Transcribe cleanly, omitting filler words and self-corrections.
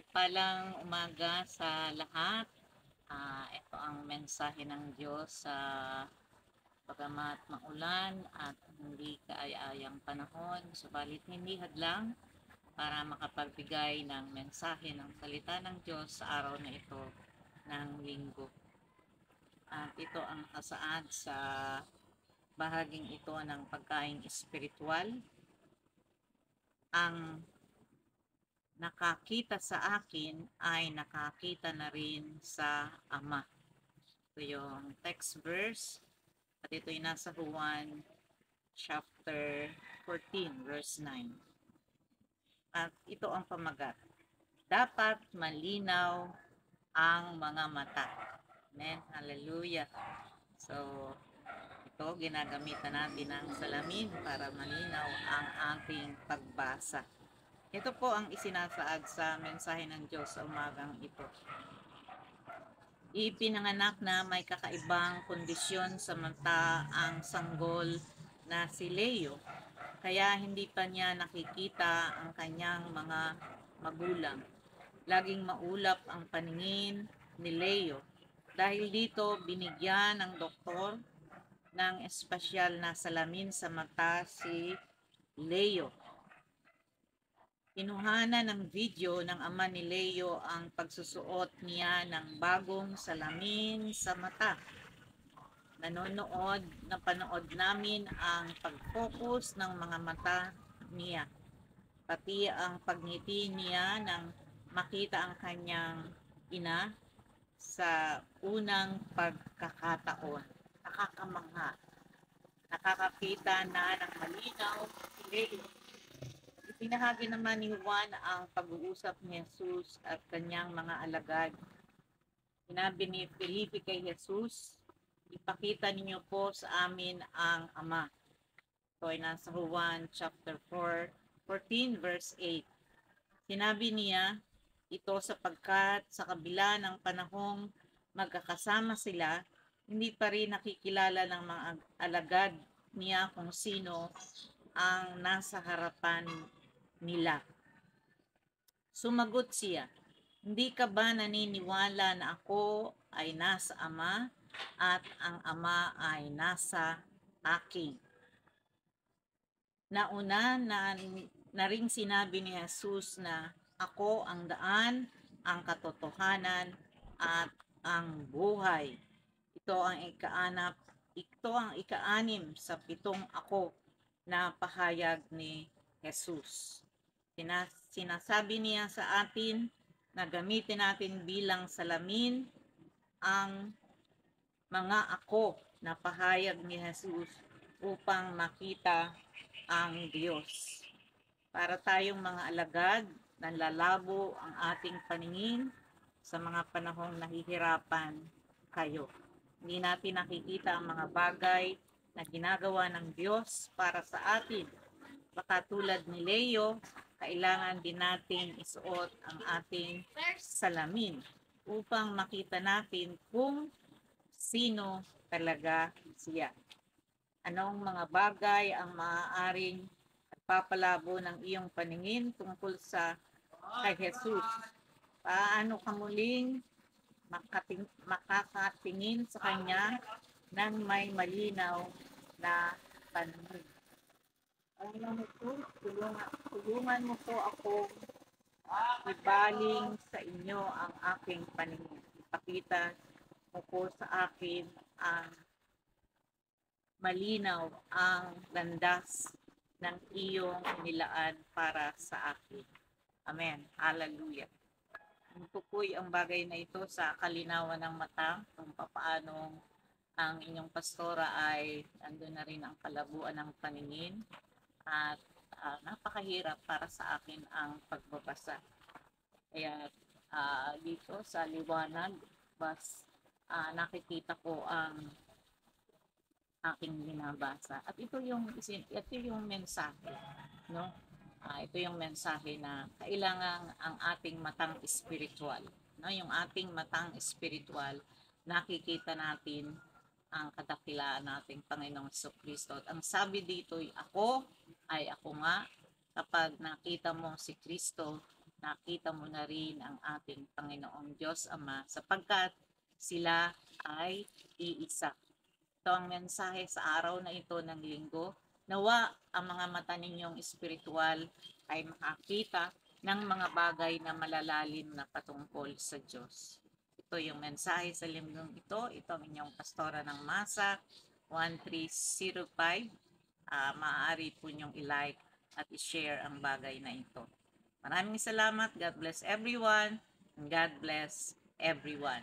Mapagpalang umaga sa lahat. Ito ang mensahe ng Diyos sa bagamat maulan at hindi kaaya-ayang panahon, subalit hindi hadlang para makapagbigay ng mensahe ng salita ng Diyos sa araw na ito ng linggo. At ito ang kasaad sa bahaging ito ng pagkain espiritual. Ang nakakita sa akin ay nakakita na rin sa Ama. Ito yung text verse at ito'y nasa Juan chapter 14 verse 9. At ito ang pamagat. Dapat malinaw ang mga mata. Amen. Hallelujah. So, ito ginagamitan natin ng salamin para malinaw ang ating pagbasa. Ito po ang isinasaad sa mensahe ng Diyos sa umagang ito. Ipinanganak na may kakaibang kondisyon sa mata ang sanggol na si Leo, kaya hindi pa niya nakikita ang kanyang mga magulang. Laging maulap ang paningin ni Leo. Dahil dito, binigyan ng doktor ng espesyal na salamin sa mata si Leo. Kinuhanan ng video ng ama ni Leo ang pagsusuot niya ng bagong salamin sa mata. Napanood namin ang pag-focus ng mga mata niya. Pati ang pagngiti niya nang makita ang kanyang ina sa unang pagkakataon. Nakakamangha. Nakakakita na ng malinaw si Leo. Ibinahagi naman ni Juan ang pag-uusap ni Jesus at kanyang mga alagad. Sinabi ni Felipe kay Jesus, ipakita ninyo po sa amin ang Ama. Ito ay nasa Juan chapter 14 verse 8. Sinabi niya ito sapagkat sa kabila ng panahong magkakasama sila, hindi pa rin nakikilala ng mga alagad niya kung sino ang nasa harapan nila. Sumagot siya, hindi ka ba naniniwala na ako ay nasa Ama at ang Ama ay nasa akin? Nauna na ring sinabi ni Jesus na ako ang daan, ang katotohanan at ang buhay. Ito ang ikaanim sa pitong ako na pahayag ni Jesus. Sinasabi niya sa atin na gamitin natin bilang salamin ang mga ako na pahayag ni Jesus upang makita ang Diyos. Para tayong mga alagad, nanlalabo ang ating paningin sa mga panahong nahihirapan kayo. Hindi natin nakikita ang mga bagay na ginagawa ng Diyos para sa atin. Baka tulad ni Leo, kailangan din natin isuot ang ating salamin upang makita natin kung sino talaga siya. Anong mga bagay ang maaaring nagpapalabo ng iyong paningin tungkol sa kay Jesus? Paano ka muling makakatingin sa Kanya ng may malinaw na paningin? Tulungan mo po ako ibaling sa inyo ang aking paningin. Ipakita mo po sa akin ang malinaw ang landas ng iyong nilaan para sa akin. Amen. Hallelujah. Tukoy ang bagay na ito sa kalinawan ng mata kung paano ang inyong pastora ay andun na rin ang kalabuan ng paningin at napakahirap para sa akin ang pagbabasa. Kaya dito sa liwanag, nakikita ko ang aking binabasa. At ito yung mensahe, no? Ito yung mensahe na kailangan ang ating matang espiritual, no? Yung ating matang espiritual, nakikita natin ang kadakilaan nating Panginoong Jesucristo. At ang sabi dito ay ako nga, kapag nakita mo si Kristo, nakita mo na rin ang ating Panginoong Diyos Ama sapagkat sila ay iisa. Ito ang mensahe sa araw na ito ng linggo. Nawa ang mga mata ninyong espiritual ay makakita ng mga bagay na malalalim na patungkol sa Diyos. Ito yung mensahe sa linggong ito. Ito ang inyong pastora ng Masa 1305. Maaari po niyong i-like at i-share ang bagay na ito. Maraming salamat. God bless everyone. And God bless everyone.